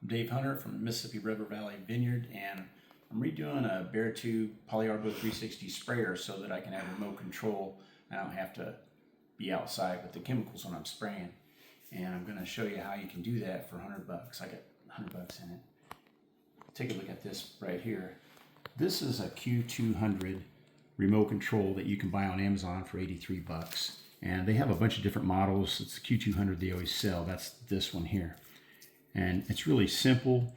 Dave Hunter from the Mississippi River Valley Vineyard, and I'm redoing a Beartooth Polyarbo 360 sprayer so that I can have remote control. I don't have to be outside with the chemicals when I'm spraying. And I'm going to show you how you can do that for $100. I got $100 in it. Take a look at this right here. This is a Q200 remote control that you can buy on Amazon for 83 bucks. And they have a bunch of different models. It's the Q200 they always sell. That's this one here. And it's really simple.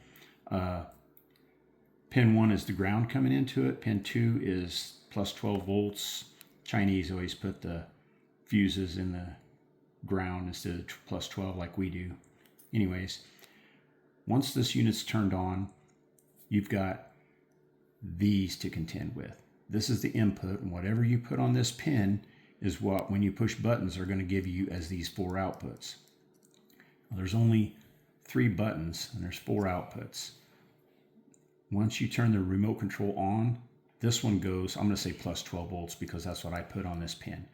Pin 1 is the ground coming into it. Pin 2 is plus 12 volts. Chinese always put the fuses in the ground instead of plus 12 like we do. Anyways, once this unit's turned on, you've got these to contend with. This is the input, and whatever you put on this pin is what, when you push buttons, are going to give you as these 4 outputs. Well, there's only 3 buttons and there's 4 outputs. Once you turn the remote control on, this one goes, I'm going to say plus 12 volts because that's what I put on this pin.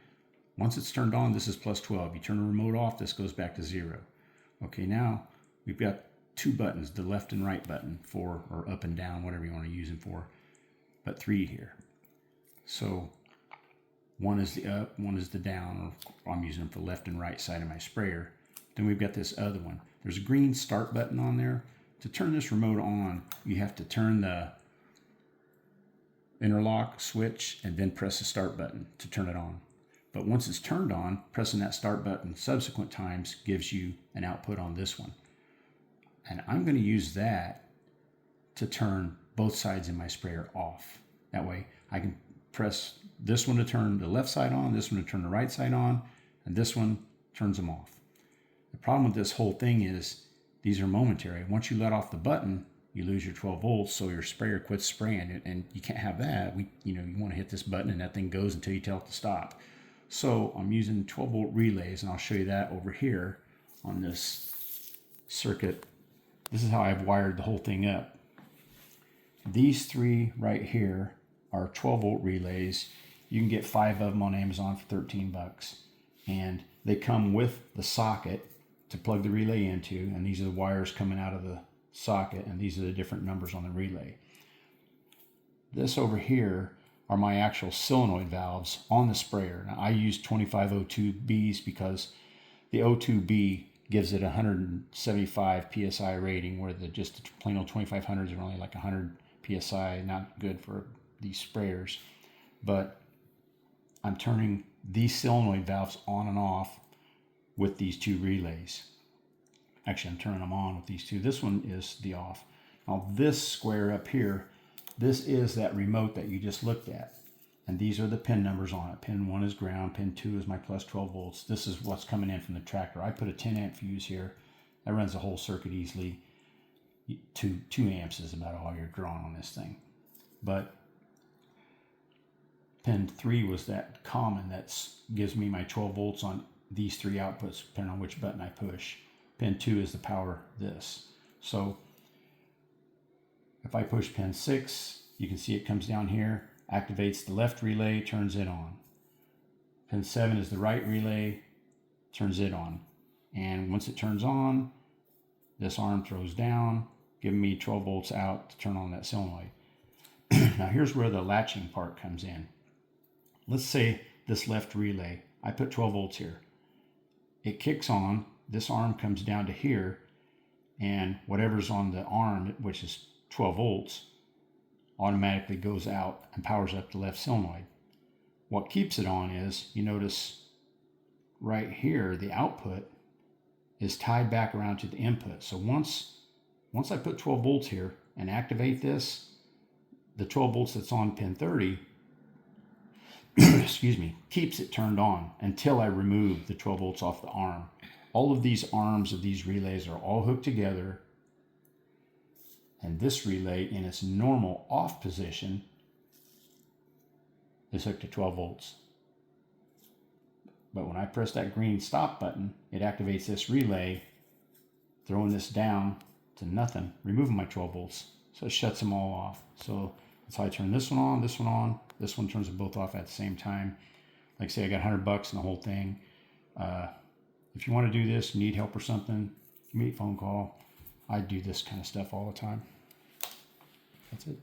Once it's turned on, this is plus 12. You turn the remote off, this goes back to 0. Okay, now we've got 2 buttons, the left and right button, for, or up and down, whatever you want to use them for, but 3 here. So one is the up, one is the down, or I'm using them for left and right side of my sprayer. Then we've got this other one. There's a green start button on there. To turn this remote on, you have to turn the interlock switch and then press the start button to turn it on. But once it's turned on, pressing that start button subsequent times gives you an output on this one. And I'm going to use that to turn both sides in my sprayer off. That way I can press this one to turn the left side on, this one to turn the right side on, and this one turns them off. The problem with this whole thing is these are momentary. Once you let off the button, you lose your 12 volts, so your sprayer quits spraying, and you can't have that. You want to hit this button and that thing goes until you tell it to stop. So I'm using 12 volt relays, and I'll show you that over here on this circuit. This is how I've wired the whole thing up. These 3 right here are 12 volt relays. You can get 5 of them on Amazon for 13 bucks. And they come with the socket to plug the relay into, and these are the wires coming out of the socket, and these are the different numbers on the relay. This over here are my actual solenoid valves on the sprayer. Now I use 2502Bs because the O2B gives it 175 psi rating, where just the plain old 2500s are only like 100 psi, not good for these sprayers. But I'm turning these solenoid valves on and off with these 2 relays. Actually, I'm turning them on with these 2. This one is the off. Now this square up here, this is that remote that you just looked at. And these are the pin numbers on it. Pin 1 is ground, pin 2 is my plus 12 volts. This is what's coming in from the tractor. I put a 10 amp fuse here. That runs the whole circuit easily. 2 amps is about all you're drawing on this thing. But pin 3 was that common that gives me my 12 volts on these 3 outputs, depending on which button I push. Pin 2 is the power this. So if I push pin 6, you can see it comes down here, activates the left relay, turns it on. Pin 7 is the right relay, turns it on. And once it turns on, this arm throws down, giving me 12 volts out to turn on that solenoid. Now here's where the latching part comes in. Let's say this left relay, I put 12 volts here. It kicks on, this arm comes down to here, and whatever's on the arm, which is 12 volts, automatically goes out and powers up the left solenoid. What keeps it on is, you notice right here, the output is tied back around to the input. So once I put 12 volts here and activate this, the 12 volts that's on pin 30, excuse me, keeps it turned on until I remove the 12 volts off the arm. All of these arms of these relays are all hooked together, and this relay in its normal off position is hooked to 12 volts. But when I press that green stop button, it activates this relay, throwing this down to nothing, removing my 12 volts. So it shuts them all off. So that's how I turn this one on, this one on. This one turns them both off at the same time. Like I say, I got $100 in the whole thing. If you want to do this, need help or something, give me a phone call. I do this kind of stuff all the time. That's it.